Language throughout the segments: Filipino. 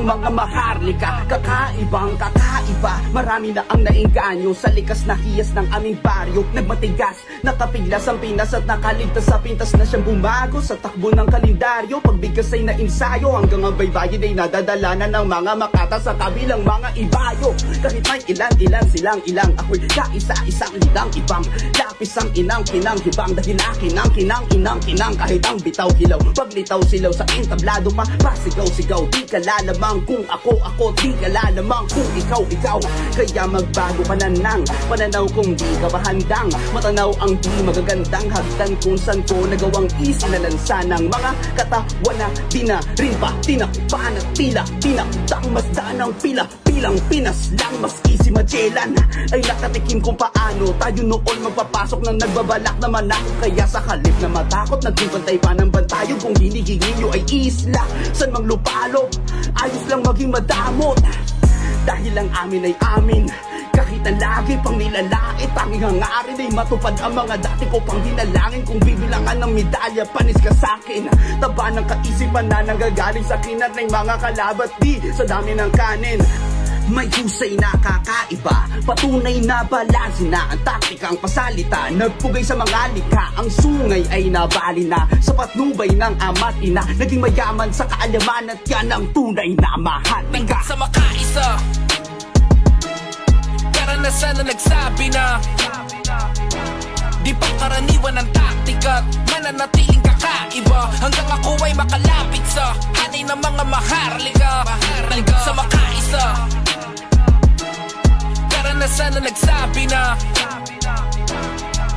mga maharlika. Kakaibang kakaiba, marami na ang nainganyo sa likas na hiyas ng aming baryo. Nagmatigas, nakapiglas ang Pinas at nakaligtas sa pintas na siyang bumago sa takbo ng kalendaryo. Pagbigkas ay nainsayo, hanggang ang baybayin ay nadadalanan ng mga makata sa kabilang mga ibayo. Kahit may ilan silang ilang, ako'y kaisa-isang lidang ibang lapis ang inang pinanghibang. Dahil akin ang kinang kahit ang bitaw hilaw. Paglitaw silaw sa entablado pa, pasigaw-sigaw. Di ka lalamang kung ako, di ka lalamang kung ikaw. Kaya magbago ka na ng pananaw kung di ka ba handang matanaw ang di magagandang hagdan kung saan ko nagawang isinalansa ng mga katawan na di na rin pa tinakpan at tila tinakdang masda ng pilang Pinas lang. Maski si Magellan ay nakatikim kung paano tayo noon magpapasok ng nagbabalak naman ako. Kaya sa halip na matakot, nagbibantay pa ng bantayo. Kung hinihingi nyo ay isla, san mang lupalop, ayos lang maging madamot. Dahil ang amin ay amin, kahit na lagi pang nilalait. Tanging hangarin ay matupad ang mga dati ko pang hinalangin. Kung bibilangan ng medalya, panis ka sa'kin. Taba ng kaisipan na nanggagaling sa kinat ng mga kalabat. Di sa dami ng kanin, may husay na kakaiba, patunay na balanse na ang taktikang pasalita. Nagpugay sa mga lika, ang sungay ay nabali na sa patnubay ng ama't ina. Naging mayaman sa kaalaman at yan ang tunay na mahalaga. Sa makaisa, karanasan na nagsabi na di pa karaniwan ang taktika, mananatiling kakaiba. Hanggang ako ay makalapit sa hanay ng mga maharlika. Sa makaisa, karanasan na nagsabi na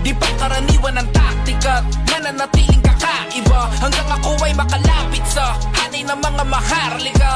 di pa karaniwan ang taktika, mananatiling kakaiba. Hanggang ako ay makalapit sa hanay ng mga maharlika.